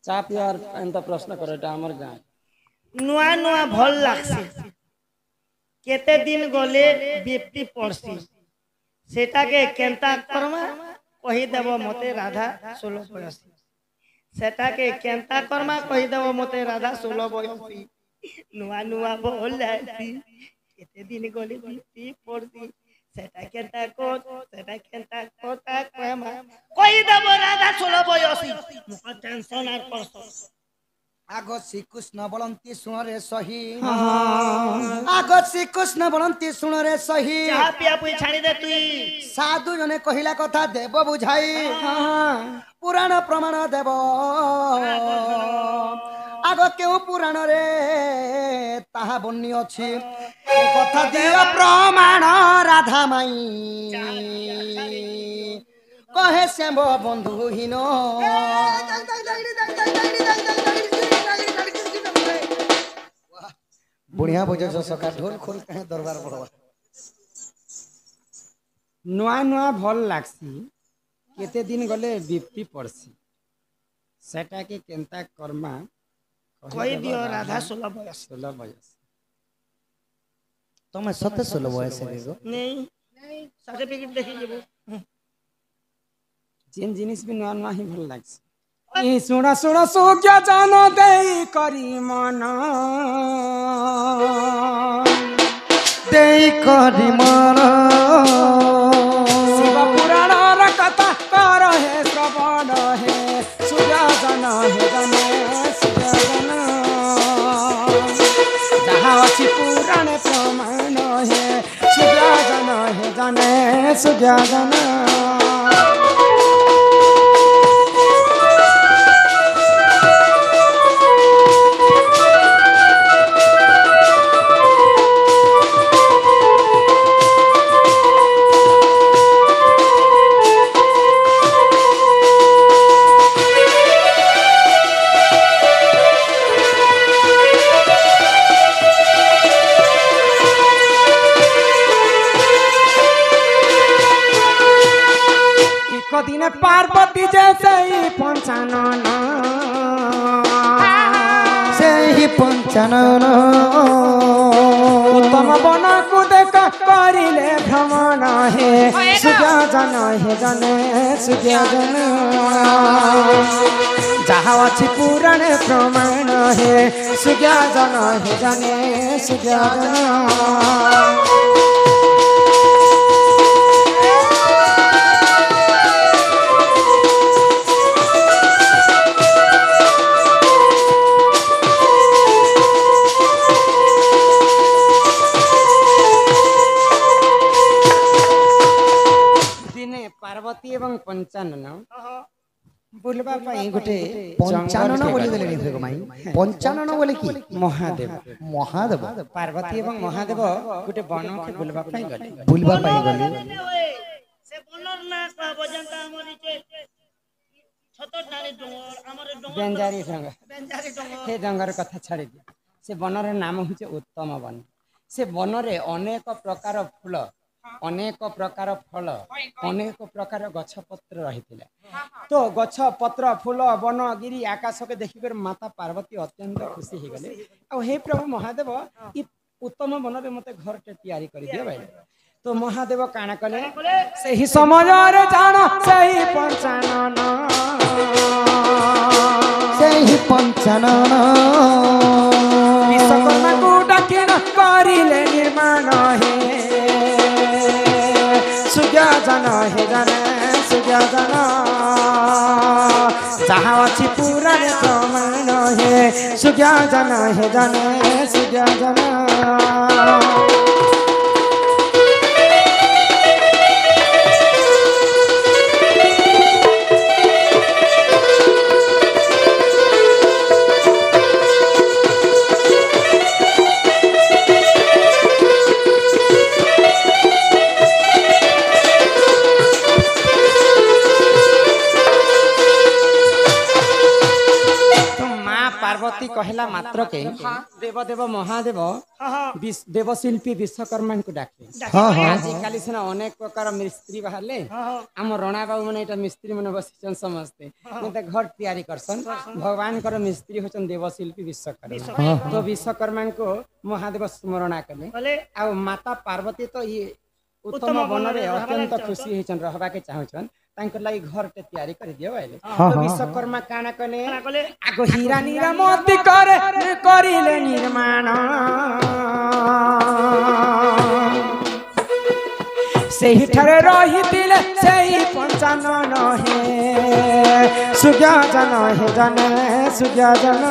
चा पियार एंता प्रश्न करे हमर गाय नुआ नुआ भल लागसी केते दिन गले बीपटी पड़सी सेटा के केंता करमा कहि देव मते राधा 16 बयसी सेटा के केंता करमा कहि देव मते राधा 16 बयसी नुआ नुआ भल लागसी केते दिन गले बीपटी पड़सी सेटा केंता कोता करमा कहि देव राधा 16 बयसी मुख टेंशन आर परसो आगो श्रीकृष्ण बोलंती सुन रे सही आगो श्रीकृष्ण बोलंती सुन रे सही चाहा पिया पुई छाणी दे तुई साधु जने कहिला कथा देव बुझाई पुराण प्रमाण देव आगो केउ पुराण रे ताहा बन्नी अछि कथा दियो प्रमाण राधा माई कहे श्याम बंधुहीन बुढ़िया बजे सका ढोल खोल कहे दरबार बड़वा नुआ नुआ भल लागसी केते दिन गले बिपटी पड़सी सेटा के केंता कर्मा कहि दियो राधा 16 बयस 16 बयस तमे सते 16 बयस रे गो नहीं सर्टिफिकेट देखि जेबो जेन जिनिस भी नुआ नुआ ही भल लागसी ई सुना सुना सुज्ञा जान देई करी मन देई करी मन शिव पुराण र कथा कर हे श्रवण हे सुज्ञा जान हे जाने सुज्ञा जान जहाँ अछि पुराण प्रमाण हे सुज्ञा जान हे जाने सुज्ञा जान दिन पार्वती जैसे ही पंचानन से ही पंचानन उत्तम बन को देख करिले भ्रमण हे सुज्ञा जन हे जने सुज्ञा जन जहाँ अछि पुराण प्रमाण हे सुज्ञा जन हे जने सुज्ञा जन पार्वती एवं पंचानन बुलबा पाई गुटे पंचानन बोली देले नि फेगो माई पंचानन बोले की महादेव महादेव पार्वती एवं महादेव गुटे वन के बुलबा पाई गले से बनर ना कहबो जनता हमर के छतर नारी डोंगर हमर डोंगर बेंजारी डोंगर हे डोंगर कथा छाड़ी दे से बनर नाम होचे उत्तम वन से बनरे अनेक प्रकार फूल अनेक प्रकार फल अनेक प्रकार गछ पत्र रही तो गछ पत्र फूल वन गिरी आकाश के देखिक माता पार्वती अत्यंत खुशी हो गले आ हे प्रभु महादेव ई उत्तम वन रे मते घर टे तैयारी कर दियो भाई तो महादेव काना कले सही समझ रे जान सही पंचानन विश्वकर्मा को डाकिन करिले निर्माण हे सुज्ञा जन हे जाने सुज्ञा जन जहाँ अछि पुराण प्रमाण हे सुज्ञा जन हे जाने सुज्ञा जन पार्वती कहला मात्र के देवदेव महादेव देवशिल्पी विश्वकर्मा को डाके आजिकल सीना अनेक प्रकार मिस्त्री बाहर आम रणा बाबू मैंने यहाँ मिस्त्री मैंने बस समस्ते मत घर तैयारी करसन भगवान कर मिस्त्री होचन देवशिल्पी विश्वकर्मा तो विश्वकर्मा को महादेव स्मरणा कले आ माता पार्वती तो ये उत्तम वन रे अत्यंत खुशी होचन रहबा के चाहछन तांकर लागि घर ते तैयारी कर दियो आइले तो विश्वकर्मा काना कले आगो हीरा नीरा मोती करे करिले निर्माण सेही ठरे रहितिले सेही पंचानन हे सुज्ञा जन हे जन सुज्ञा जन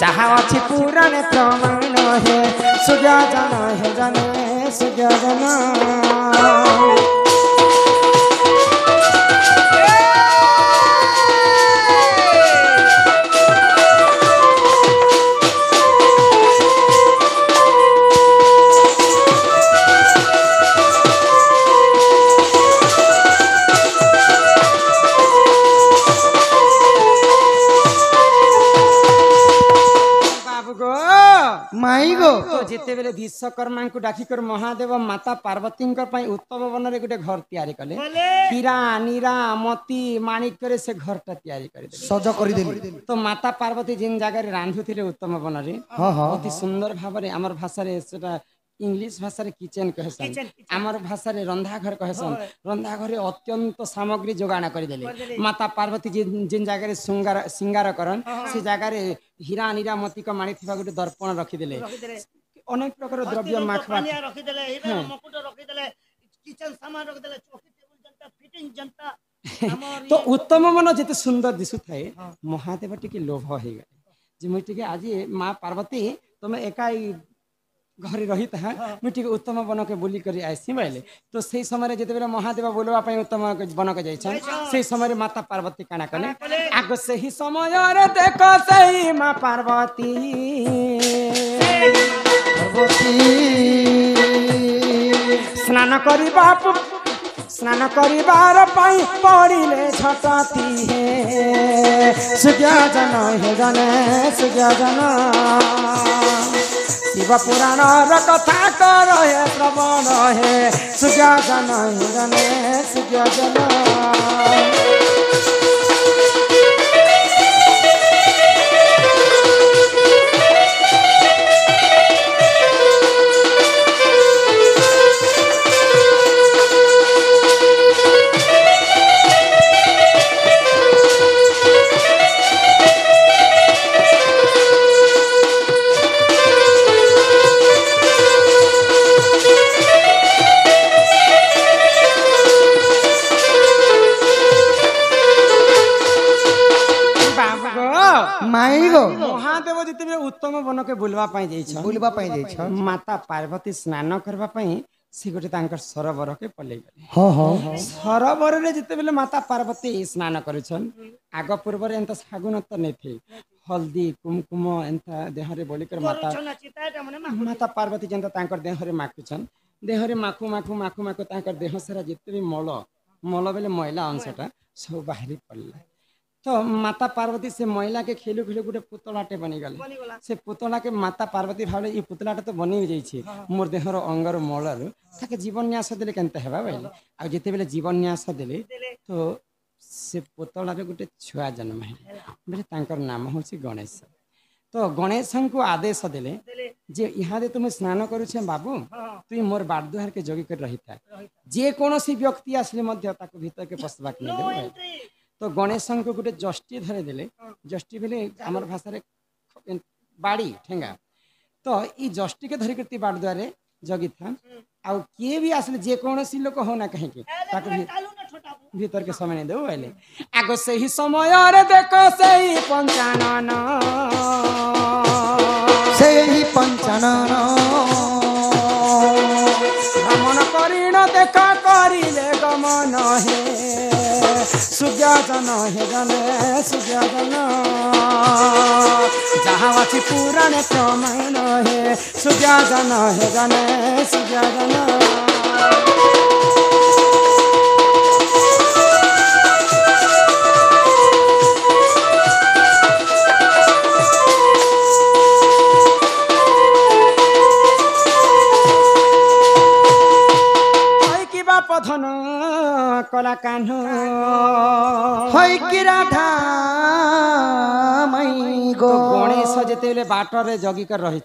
जहाँ अच्छी पुराण प्रमाण है सुज्ञा जन हे जन सुज्ञा जन जिते बेले विश्वकर्मा को डाकिकर महादेव माता पार्वती उत्तम वन रे गोटे घर तैयारी कले हीरा नीरा मोती माणिक से घर टा तैयारी कर सज कर तो माता पार्वती जिन जगह रांधुथिले उत्तम वन रे अति सुंदर भाव रे हमर भाषा रे सेटा इंग्लिश भाषा रे किचन कहसन हमर भाषा रे रंधा घर कहसन रंधा घर अत्यंत सामग्री जोगाण कर देले माता पार्वती जिन जगह रे सिंगार करन से जगह रे हीरा नीरा मोती का माणिक थिबा गोटे दर्पण रखि देले अनेक प्रकार द्रव्य माखवा रखी देले हीरा मुकुट रखी देले किचन सामान रखी देले चौकी टेबुल जनता फिटिंग जनता तो उत्तम मन जते सुंदर दिसु थाए महादेव टिके लोभ हो गए जे मु टिके आज मां पार्वती तुम एकाई घर रही था मुझे उत्तम वन के बुली कर आसी बोले तो से समय जिते महादेव बोलवा उत्तम वन के जाए समय माता पार्वती काना कले आग से ही समय देख से माँ पार्वती स्नान करिबार पाई पड़िले छटती है सुज्ञा जन हे जन सुज्ञा जन शिव पुराण कथा कर हे श्रवण हे सुज्ञा जन हे जन सुज्ञा जन महादेव जिते उत्तम वन के बुलवा माता पार्वती स्नान करने से गोटे सरोवर के पलि गले सरोवर रे जिते बेले माता पार्वती स्नान करुछन आग पूर्व एंता सागुन तो नहीं थे हल्दी कुमकुम एंता देहरे बोलिकर माता पार्वती जनता देहरे माखुछन देहरे माखु माखु माखु माखु देह सारा जिते भी मल मल बेले मैला अंशटा सब बाहरी पड़ला तो माता पार्वती से महिला के खेलू खेलू गोटे पुतलाटे बनीगले से पुतला के माता पार्वती भाव ये पुतलाटा तो बनी जाइए मोर देहर अंगर मलर ताके जीवन्यास देले केनता हेबा बोले आ जेते बेले जीवन्यास देले तो से पुतलार गोटे छुआ जन्म है बोले तांकर नाम होछि गणेश तो गणेश को आदेश देले जे यहाँ दे तुम स्नान करुछे बाबू तु मोर बारदुहार के जगी कर रही था जे कोनोसी व्यक्ति आसले मध्य ताको भीतर के पसबा के नहीं देबे तो गणेश को गोटे जष्टी धरे देले जष्टी बेले आमर भाषा रे बाड़ी ठेंगा तो ई जष्टी के धरी करती बाड़ द्वारे जगी था आ किए भी आसले जे कोनोसी लोक हो ना कहीं के ताको भीतर के समय नहीं देबो आइले आगो से ही समय रे देखो से ही पंचानन भ्रमण करिण देखा करिले गमन हे सुज्ञा जन हे जन सुज्ञा जन जहाँ अच्छी पुराण प्रमाण हे सुज्ञा जन हे जन सुज्ञा जन कला कान्ह हई कि राधा माई गो गणेश जेतेबेले बाटर जगी कर रही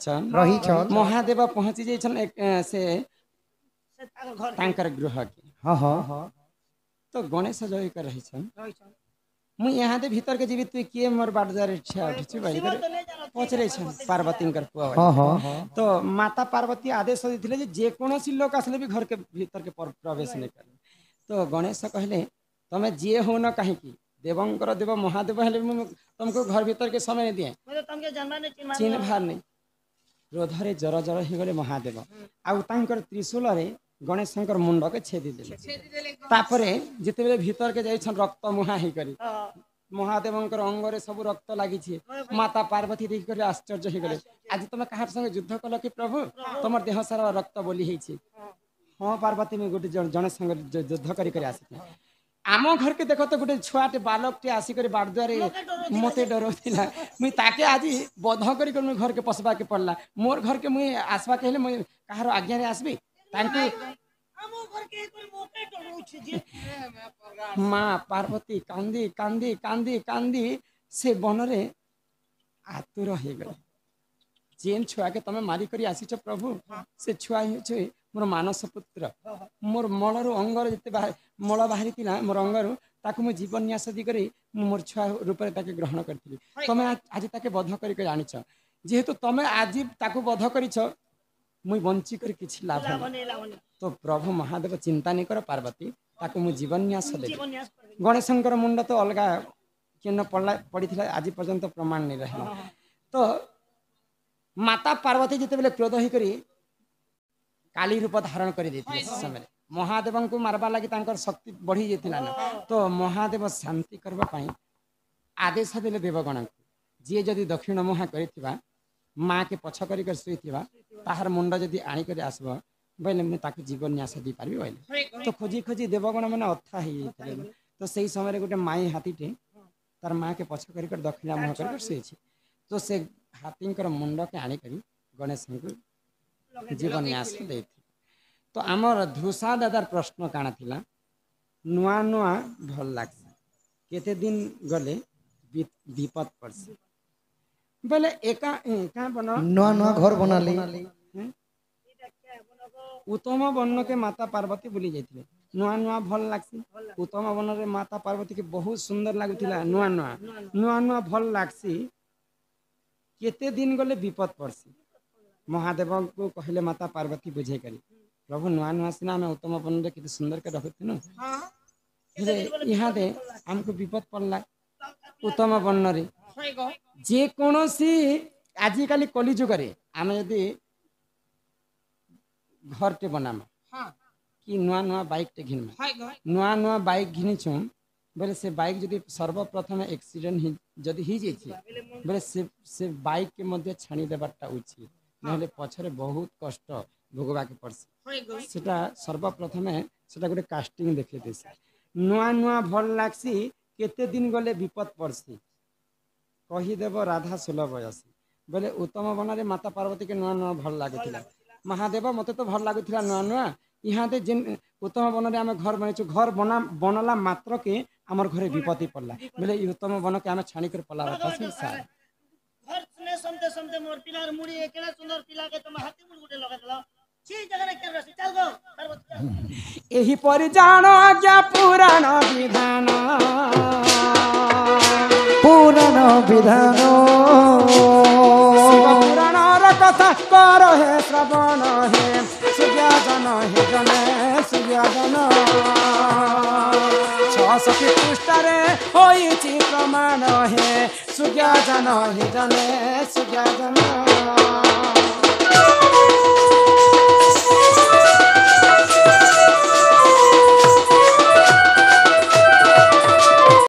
महादेव पहुंची जाइछन से तांकर गृह के हाँ हाँ तो गणेश जगी कर रही मुई यहाँ दे भीतर के जीवित किए मोर बाजार इच्छा उठी भाई पचरे पार्वती पुआ हाँ हाँ तो माता पार्वती आदेश देते जे कौन लोक आसले भी घर के भीतर के प्रवेश नहीं करे तो गणेश कहले तमे जे हो न कहीं देवंकर देव महादेव हेले तुमको घर भीतर के समय दिए चिन्ह भार नहीं क्रोधरे जर जर हो गले महादेव आउ त्रिशूल गणेश मुंड के छेदी देले तापरे जिते भीतर के जाइछन रक्त मुहा ही करी महादेव अंगरे सब रक्त लगी माता पार्वती देख कर आश्चर्य हो गले आज तुम कहार संगे युद्ध कल कि प्रभु तुम देह सारा रक्त बोली है हाँ पार्वती में गोटे जन संग युद्ध कर आसी आम घर के देख तो गोटे छुआटे बालक टे आसिक बारद्वारे मत डर मुई ताके आज बध कर घर के पशवा के पड़ला मोर घर के मुई आसवा कहले मुई कहार आज्ञा रे आसबी माँ पार्वती कांदी कांदी कांदी कांदी से बनरे आतुर हो गए जेन छुआ के तमे मारी करी आसीच प्रभु से छुआ ही मोर मानस पुत्र मोर मलर अंगर जिते मल बाहरी मोर अंगर ताकू मु जीवन न्यास दी करी मोर छुआ रूप में ग्रहण करी तमे आज ताके बध कर आनीच जेहेतु तमे आज ताकू बध कर मुई बंची कर किछि लाभ तो प्रभु महादेव चिंता नहीं कर पार्वती ताकू मु जीवन न्यास दे गणेशंकर मुंड तो अलग किन पड़ी आज पर्यंत प्रमाण नहीं रहा तो माता पार्वती जिते बेले क्रोध ही करी काली रूप धारण कर समय महादेव को मारवा लगी शक्ति बढ़ी जाता ना तो महादेव शांति करने आदेश देले देवगण को जी जदि दक्षिण मुहा कर माँ के पछ कर शुई ताहार मुंड जदि आनिक आसब बोले मुझे जीवन न्यास दी पारि बोले तो खोजी खोजी देवगण मैंने अथा हो तो सही समय गोटे माई हाथीटे तार माँ के पछ कर दक्षिणा मुह कर शुई तो से हाथी मुंड के आनिक गणेश को जीवन न्यास दे तो आमर धूसा दादार प्रश्न काना थिला नुआ नुआ भल लागसी केते दिन गले विपद पड़सी बोले एका का बना नुआ नुआ घर बनाली उत्तम वन के माता पार्वती बुली जाइथिले नुआ नुआ भल लागसी उत्तम वन रे माता पार्वती के बहुत सुंदर लागुथिला नुआ नुआ नुआ नुआ भल लागसी केते दिन गले विपद पड़सी महादेव को कहले माता पार्वती बुझे करी प्रभु नुआ नुआ सिना में उत्तम वन रे केते सुंदर के रखथिनु यहाँ दे हमको विपद पड़ला उत्तम वन रे जे कोनोसी आजिकाली कलिजुग रे आमे यदि घर टे बनामा कि नुआ नुआ बाइक टे घिनमा नुआ नुआ बाइक घिनिछु बोले से बाइक जदि सर्वप्रथम एक्सीडेंट जदि ही जाइछि बोले से बाइक के मध्य छाणी देबाटा उचित नहले पछरे बहुत कष्ट भोगवा के पड़सी सेटा सर्वप्रथम सेटा गोटे कास्टिंग देखे देसी नुआ नुआ भल लागसी केते दिन गले विपद पड़सी कहीदेव राधा सुलभ बयसी बोले उत्तम वन रे माता पार्वती के नुआ नुआ भल लागुला महादेव मते तो भल लागुला नुआ नुआ यहाँ दे जेन उत्तम वन रे आम घर बनैछु घर बनला मात्र के आमर घरे विपत्ति पड़ला बोले उत्तम वन के आम छाणी कर पला सार घर सुने सुनते सुनते मोर पिलार मुड़ी एकेला सुंदर पिला के तुम हाथी मुड़ गुटे लगा दला छी जगह रे केर रसी चल गो पार्वती एही पर जानो क्या पुराण विधान पुराण विधान पुराण कथा कर हे श्रवण हे सुज्ञान हे जने सुज्ञान सखी पृष्ठरे होइछि प्रमाण हे सुज्ञान हे जने सुज्ञान